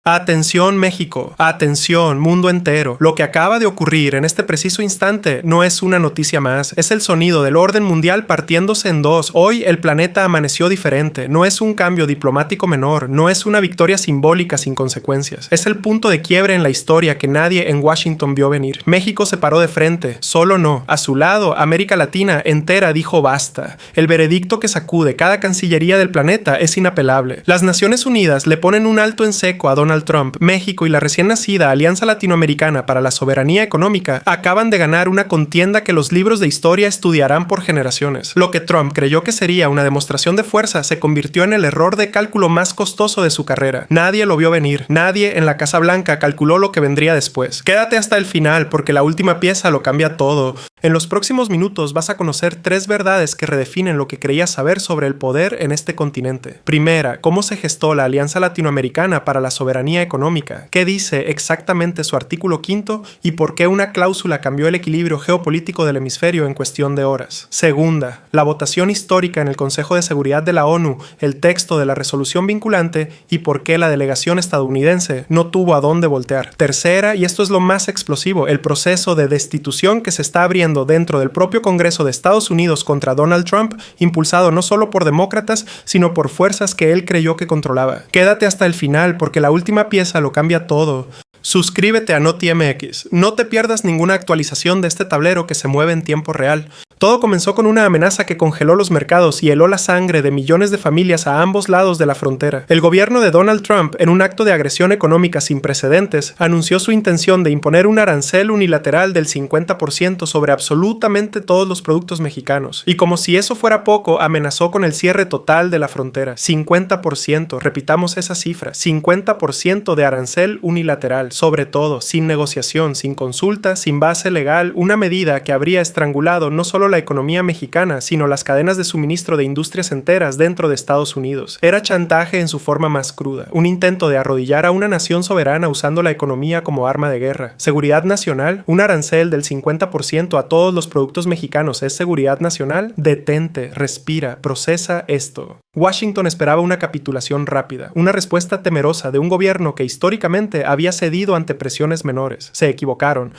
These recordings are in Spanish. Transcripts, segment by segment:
Atención México, atención mundo entero. Lo que acaba de ocurrir en este preciso instante no es una noticia más, es el sonido del orden mundial partiéndose en dos. Hoy el planeta amaneció diferente, no es un cambio diplomático menor, no es una victoria simbólica sin consecuencias. Es el punto de quiebre en la historia que nadie en Washington vio venir. México se paró de frente, solo no. A su lado, América Latina entera dijo basta. El veredicto que sacude cada cancillería del planeta es inapelable. Las Naciones Unidas le ponen un alto en seco a Donald Trump. México y la recién nacida Alianza Latinoamericana para la Soberanía Económica acaban de ganar una contienda que los libros de historia estudiarán por generaciones. Lo que Trump creyó que sería una demostración de fuerza se convirtió en el error de cálculo más costoso de su carrera. Nadie lo vio venir. Nadie en la Casa Blanca calculó lo que vendría después. Quédate hasta el final porque la última pieza lo cambia todo. En los próximos minutos vas a conocer 3 verdades que redefinen lo que creías saber sobre el poder en este continente. Primera, cómo se gestó la Alianza Latinoamericana para la Soberanía Económica, qué dice exactamente su artículo 5 y por qué una cláusula cambió el equilibrio geopolítico del hemisferio en cuestión de horas. Segunda, la votación histórica en el Consejo de Seguridad de la ONU, el texto de la resolución vinculante y por qué la delegación estadounidense no tuvo a dónde voltear. Tercera, y esto es lo más explosivo, el proceso de destitución que se está abriendo dentro del propio Congreso de Estados Unidos contra Donald Trump, impulsado no solo por demócratas, sino por fuerzas que él creyó que controlaba. Quédate hasta el final porque la última pieza lo cambia todo. Suscríbete a NotiMX. No te pierdas ninguna actualización de este tablero que se mueve en tiempo real. Todo comenzó con una amenaza que congeló los mercados y heló la sangre de millones de familias a ambos lados de la frontera. El gobierno de Donald Trump, en un acto de agresión económica sin precedentes, anunció su intención de imponer un arancel unilateral del 50% sobre absolutamente todos los productos mexicanos. Y como si eso fuera poco, amenazó con el cierre total de la frontera. 50%, repitamos esa cifra, 50% de arancel unilateral, sobre todo, sin negociación, sin consulta, sin base legal, una medida que habría estrangulado no solo la economía mexicana, sino las cadenas de suministro de industrias enteras dentro de Estados Unidos. Era chantaje en su forma más cruda, un intento de arrodillar a una nación soberana usando la economía como arma de guerra. Seguridad nacional, un arancel del 50% a todos los productos mexicanos es seguridad nacional. Detente, respira, procesa esto. Washington esperaba una capitulación rápida, una respuesta temerosa de un gobierno que históricamente había cedido ante presiones menores. Se equivocaron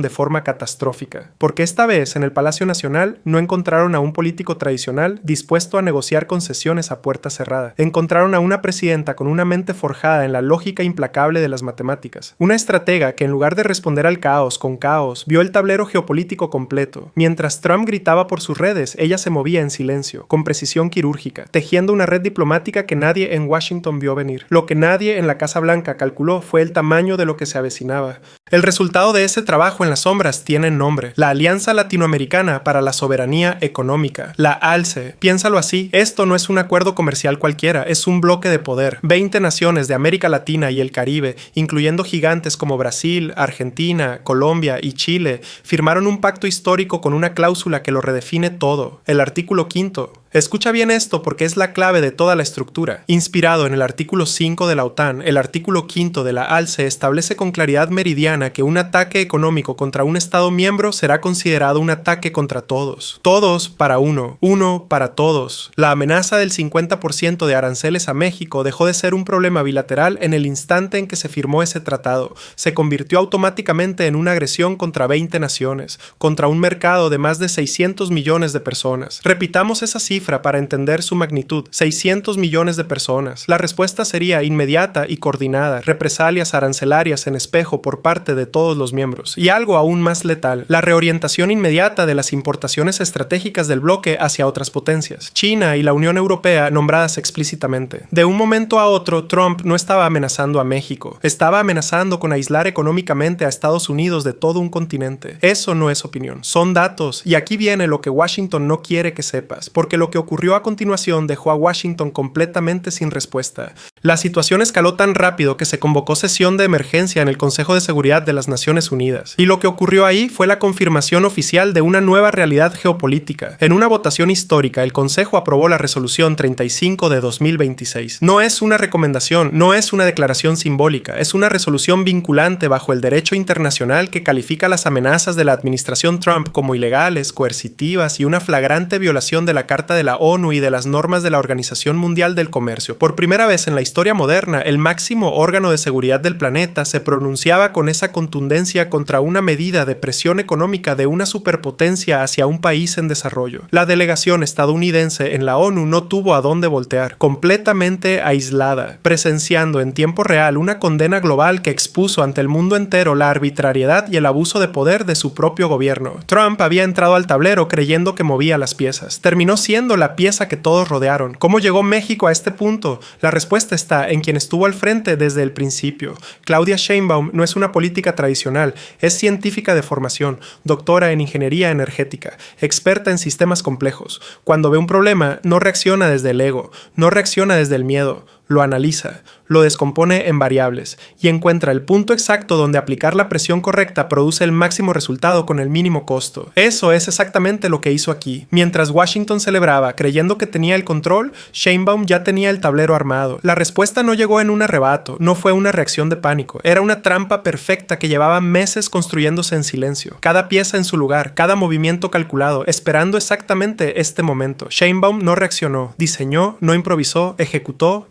de forma catastrófica, porque esta vez en el Palacio Nacional no encontraron a un político tradicional dispuesto a negociar concesiones a puerta cerrada. Encontraron a una presidenta con una mente forjada en la lógica implacable de las matemáticas, una estratega que en lugar de responder al caos con caos, vio el tablero geopolítico completo. Mientras Trump gritaba por sus redes, ella se movía en silencio, con precisión quirúrgica, tejiendo una red diplomática que nadie en Washington vio venir. Lo que nadie en la Casa Blanca calculó fue el tamaño de lo que se avecinaba. El resultado de ese trabajo en las sombras tiene nombre: la Alianza Latinoamericana para la Soberanía Económica, la ALCE. Piénsalo así, esto no es un acuerdo comercial cualquiera, es un bloque de poder. 20 naciones de América Latina y el Caribe, incluyendo gigantes como Brasil, Argentina, Colombia y Chile, firmaron un pacto histórico con una cláusula que lo redefine todo, el artículo 5. Escucha bien esto porque es la clave de toda la estructura. Inspirado en el artículo 5 de la OTAN, el artículo 5 de la ALCE establece con claridad meridiana que un ataque económico contra un Estado miembro será considerado un ataque contra todos. Todos para uno, uno para todos. La amenaza del 50% de aranceles a México dejó de ser un problema bilateral en el instante en que se firmó ese tratado. Se convirtió automáticamente en una agresión contra 20 naciones, contra un mercado de más de 600 millones de personas. Repitamos esa cifra para entender su magnitud: 600 millones de personas. La respuesta sería inmediata y coordinada, represalias arancelarias en espejo por parte de todos los miembros. Y algo aún más letal: la reorientación inmediata de las importaciones estratégicas del bloque hacia otras potencias, China y la Unión Europea nombradas explícitamente. De un momento a otro, Trump no estaba amenazando a México, estaba amenazando con aislar económicamente a Estados Unidos de todo un continente. Eso no es opinión, son datos, y aquí viene lo que Washington no quiere que sepas, porque lo que ocurrió a continuación dejó a Washington completamente sin respuesta. La situación escaló tan rápido que se convocó sesión de emergencia en el Consejo de Seguridad de las Naciones Unidas. Y lo que ocurrió ahí fue la confirmación oficial de una nueva realidad geopolítica. En una votación histórica, el Consejo aprobó la Resolución 35 de 2026. No es una recomendación, no es una declaración simbólica, es una resolución vinculante bajo el derecho internacional que califica las amenazas de la administración Trump como ilegales, coercitivas y una flagrante violación de la Carta de la ONU y de las normas de la Organización Mundial del Comercio. Por primera vez en la historia moderna, el máximo órgano de seguridad del planeta se pronunciaba con esa contundencia contra una medida de presión económica de una superpotencia hacia un país en desarrollo. La delegación estadounidense en la ONU no tuvo a dónde voltear, completamente aislada, presenciando en tiempo real una condena global que expuso ante el mundo entero la arbitrariedad y el abuso de poder de su propio gobierno. Trump había entrado al tablero creyendo que movía las piezas. Terminó siendo la pieza que todos rodearon. ¿Cómo llegó México a este punto? La respuesta está en quien estuvo al frente desde el principio. Claudia Sheinbaum no es una política tradicional, es científica de formación, doctora en ingeniería energética, experta en sistemas complejos. Cuando ve un problema, no reacciona desde el ego, no reacciona desde el miedo, lo analiza, lo descompone en variables y encuentra el punto exacto donde aplicar la presión correcta produce el máximo resultado con el mínimo costo. Eso es exactamente lo que hizo aquí. Mientras Washington celebraba creyendo que tenía el control, Sheinbaum ya tenía el tablero armado. La respuesta no llegó en un arrebato, no fue una reacción de pánico, era una trampa perfecta que llevaba meses construyéndose en silencio. Cada pieza en su lugar, cada movimiento calculado, esperando exactamente este momento. Sheinbaum no reaccionó, diseñó, no improvisó, ejecutó,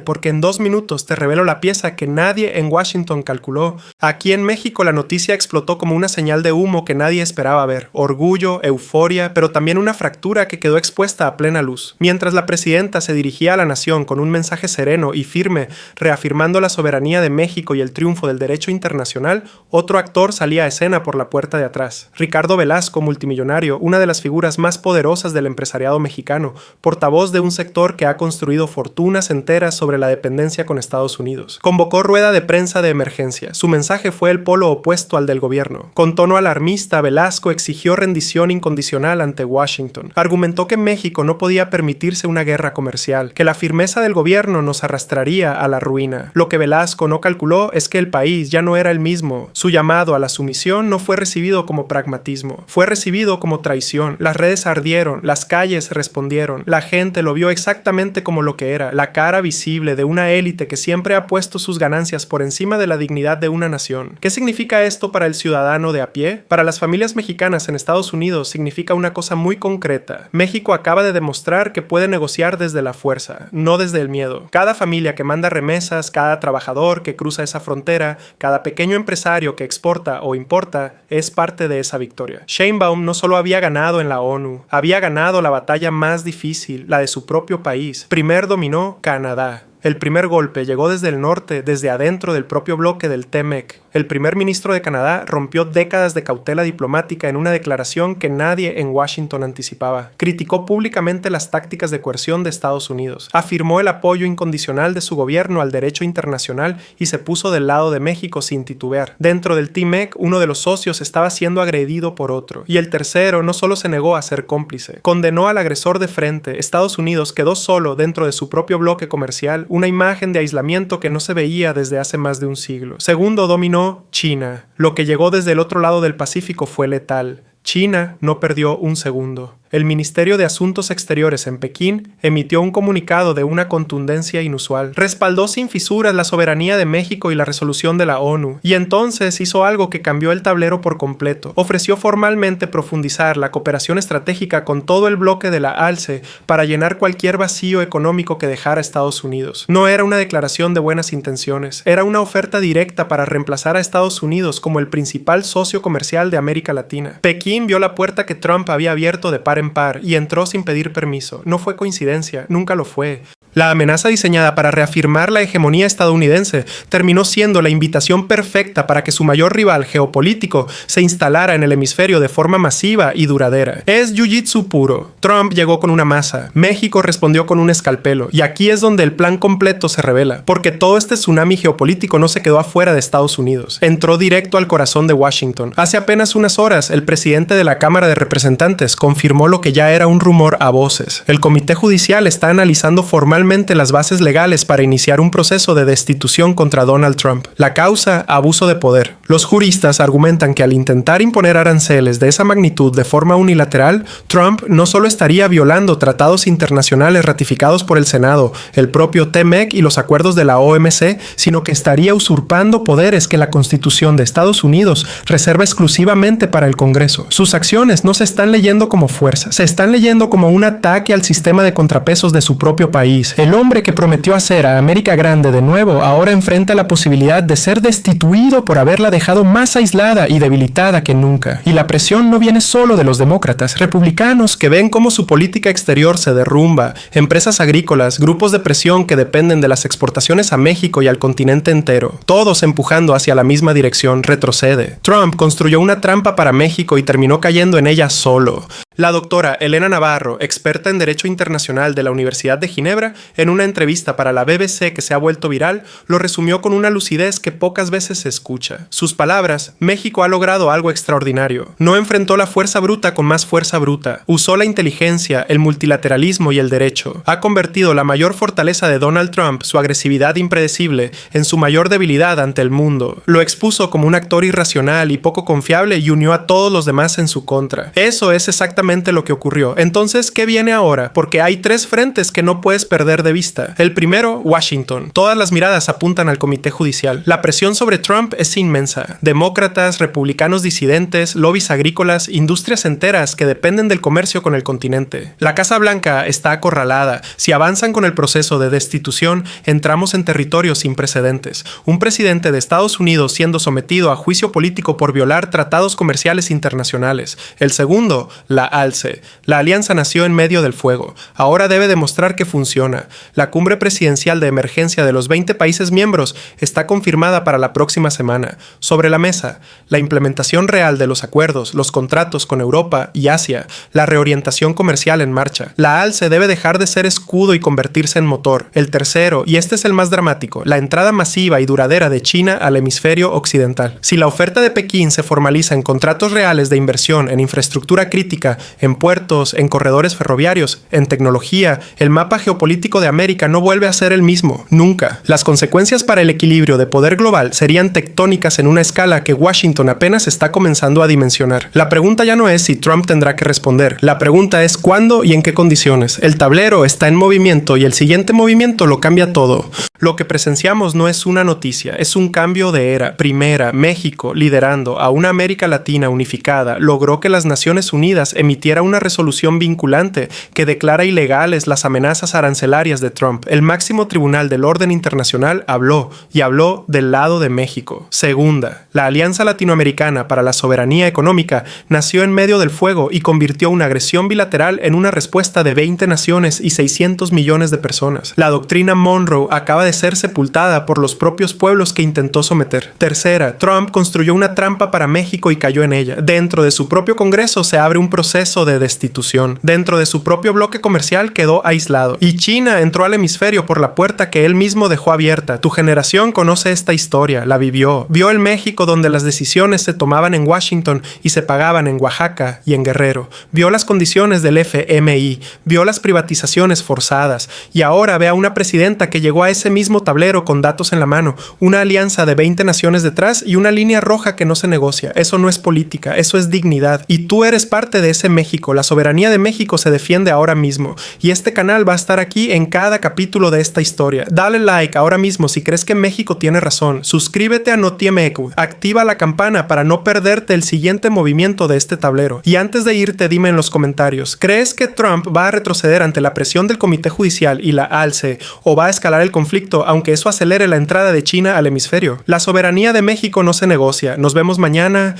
porque en 2 minutos te revelo la pieza que nadie en Washington calculó. Aquí en México la noticia explotó como una señal de humo que nadie esperaba ver. Orgullo, euforia, pero también una fractura que quedó expuesta a plena luz. Mientras la presidenta se dirigía a la nación con un mensaje sereno y firme, reafirmando la soberanía de México y el triunfo del derecho internacional, otro actor salía a escena por la puerta de atrás. Ricardo Velasco, multimillonario, una de las figuras más poderosas del empresariado mexicano, portavoz de un sector que ha construido fortunas enteras sobre la dependencia con Estados Unidos. Convocó rueda de prensa de emergencia. Su mensaje fue el polo opuesto al del gobierno. Con tono alarmista, Velasco exigió rendición incondicional ante Washington. Argumentó que México no podía permitirse una guerra comercial, que la firmeza del gobierno nos arrastraría a la ruina. Lo que Velasco no calculó es que el país ya no era el mismo. Su llamado a la sumisión no fue recibido como pragmatismo, fue recibido como traición. Las redes ardieron, las calles respondieron, la gente lo vio exactamente como lo que era, la cara visible de una élite que siempre ha puesto sus ganancias por encima de la dignidad de una nación. ¿Qué significa esto para el ciudadano de a pie? Para las familias mexicanas en Estados Unidos significa una cosa muy concreta. México acaba de demostrar que puede negociar desde la fuerza, no desde el miedo. Cada familia que manda remesas, cada trabajador que cruza esa frontera, cada pequeño empresario que exporta o importa, es parte de esa victoria. Sheinbaum no solo había ganado en la ONU, había ganado la batalla más difícil, la de su propio país. Primero dominó Canadá. El primer golpe llegó desde el norte, desde adentro del propio bloque del TMEC. El primer ministro de Canadá rompió décadas de cautela diplomática en una declaración que nadie en Washington anticipaba. Criticó públicamente las tácticas de coerción de Estados Unidos. Afirmó el apoyo incondicional de su gobierno al derecho internacional y se puso del lado de México sin titubear. Dentro del TMEC, uno de los socios estaba siendo agredido por otro. Y el tercero no solo se negó a ser cómplice, condenó al agresor de frente. Estados Unidos quedó solo dentro de su propio bloque comercial, una imagen de aislamiento que no se veía desde hace más de un siglo. Segundo, dominó China. Lo que llegó desde el otro lado del Pacífico fue letal. China no perdió un segundo. El Ministerio de Asuntos Exteriores en Pekín emitió un comunicado de una contundencia inusual. Respaldó sin fisuras la soberanía de México y la resolución de la ONU, y entonces hizo algo que cambió el tablero por completo. Ofreció formalmente profundizar la cooperación estratégica con todo el bloque de la ALCE para llenar cualquier vacío económico que dejara Estados Unidos. No era una declaración de buenas intenciones, era una oferta directa para reemplazar a Estados Unidos como el principal socio comercial de América Latina. Pekín vio la puerta que Trump había abierto de par en par y entró sin pedir permiso. No fue coincidencia, nunca lo fue. La amenaza diseñada para reafirmar la hegemonía estadounidense terminó siendo la invitación perfecta para que su mayor rival geopolítico se instalara en el hemisferio de forma masiva y duradera. Es jiu-jitsu puro. Trump llegó con una masa, México respondió con un escalpelo, y aquí es donde el plan completo se revela, porque todo este tsunami geopolítico no se quedó afuera de Estados Unidos, entró directo al corazón de Washington. Hace apenas unas horas, el presidente de la Cámara de Representantes confirmó lo que ya era un rumor a voces. El Comité Judicial está analizando formalmente formalmente las bases legales para iniciar un proceso de destitución contra Donald Trump. La causa, abuso de poder. Los juristas argumentan que al intentar imponer aranceles de esa magnitud de forma unilateral, Trump no solo estaría violando tratados internacionales ratificados por el Senado, el propio TMEC y los acuerdos de la OMC, sino que estaría usurpando poderes que la Constitución de Estados Unidos reserva exclusivamente para el Congreso. Sus acciones no se están leyendo como fuerza, se están leyendo como un ataque al sistema de contrapesos de su propio país. El hombre que prometió hacer a América grande de nuevo ahora enfrenta la posibilidad de ser destituido por haberla dejado más aislada y debilitada que nunca. Y la presión no viene solo de los demócratas, republicanos que ven cómo su política exterior se derrumba, empresas agrícolas, grupos de presión que dependen de las exportaciones a México y al continente entero, todos empujando hacia la misma dirección, retrocede. Trump construyó una trampa para México y terminó cayendo en ella solo. La doctora Elena Navarro, experta en Derecho Internacional de la Universidad de Ginebra, en una entrevista para la BBC que se ha vuelto viral, lo resumió con una lucidez que pocas veces se escucha. Sus palabras: México ha logrado algo extraordinario. No enfrentó la fuerza bruta con más fuerza bruta. Usó la inteligencia, el multilateralismo y el derecho. Ha convertido la mayor fortaleza de Donald Trump, su agresividad impredecible, en su mayor debilidad ante el mundo. Lo expuso como un actor irracional y poco confiable y unió a todos los demás en su contra. Eso es exactamente lo que ocurrió. Entonces, ¿qué viene ahora? Porque hay tres frentes que no puedes perder de vista. El primero, Washington. Todas las miradas apuntan al comité judicial. La presión sobre Trump es inmensa. Demócratas, republicanos disidentes, lobbies agrícolas, industrias enteras que dependen del comercio con el continente. La Casa Blanca está acorralada. Si avanzan con el proceso de destitución, entramos en territorios sin precedentes. Un presidente de Estados Unidos siendo sometido a juicio político por violar tratados comerciales internacionales. El segundo, la ALCE. La alianza nació en medio del fuego. Ahora debe demostrar que funciona. La cumbre presidencial de emergencia de los 20 países miembros está confirmada para la próxima semana. Sobre la mesa, la implementación real de los acuerdos, los contratos con Europa y Asia, la reorientación comercial en marcha. La ALCE debe dejar de ser escudo y convertirse en motor. El tercero, y este es el más dramático, la entrada masiva y duradera de China al hemisferio occidental. Si la oferta de Pekín se formaliza en contratos reales de inversión en infraestructura crítica, en puertos, en corredores ferroviarios, en tecnología, el mapa geopolítico de América no vuelve a ser el mismo, nunca. Las consecuencias para el equilibrio de poder global serían tectónicas en una escala que Washington apenas está comenzando a dimensionar. La pregunta ya no es si Trump tendrá que responder, la pregunta es cuándo y en qué condiciones. El tablero está en movimiento y el siguiente movimiento lo cambia todo. Lo que presenciamos no es una noticia, es un cambio de era. Primera, México, liderando a una América Latina unificada, logró que las Naciones Unidas emitiera una resolución vinculante que declara ilegales las amenazas arancelarias de Trump. El máximo tribunal del orden internacional habló, y habló del lado de México. Segunda, la Alianza Latinoamericana para la Soberanía Económica nació en medio del fuego y convirtió una agresión bilateral en una respuesta de 20 naciones y 600 millones de personas. La doctrina Monroe acaba de ser sepultada por los propios pueblos que intentó someter. Tercera, Trump construyó una trampa para México y cayó en ella. Dentro de su propio Congreso se abre un proceso de destitución. Dentro de su propio bloque comercial quedó aislado. Y China entró al hemisferio por la puerta que él mismo dejó abierta. Tu generación conoce esta historia, la vivió. Vio el México donde las decisiones se tomaban en Washington y se pagaban en Oaxaca y en Guerrero. Vio las condiciones del FMI. Vio las privatizaciones forzadas. Y ahora ve a una presidenta que llegó a ese mismo tablero con datos en la mano. Una alianza de 20 naciones detrás y una línea roja que no se negocia. Eso no es política, eso es dignidad. Y tú eres parte de ese México. La soberanía de México se defiende ahora mismo. Y este canal va a estar aquí en cada capítulo de esta historia. Dale like ahora mismo si crees que México tiene razón. Suscríbete a Notiemecu. Activa la campana para no perderte el siguiente movimiento de este tablero. Y antes de irte, dime en los comentarios, ¿crees que Trump va a retroceder ante la presión del Comité Judicial y la ALCE o va a escalar el conflicto aunque eso acelere la entrada de China al hemisferio? La soberanía de México no se negocia. Nos vemos mañana.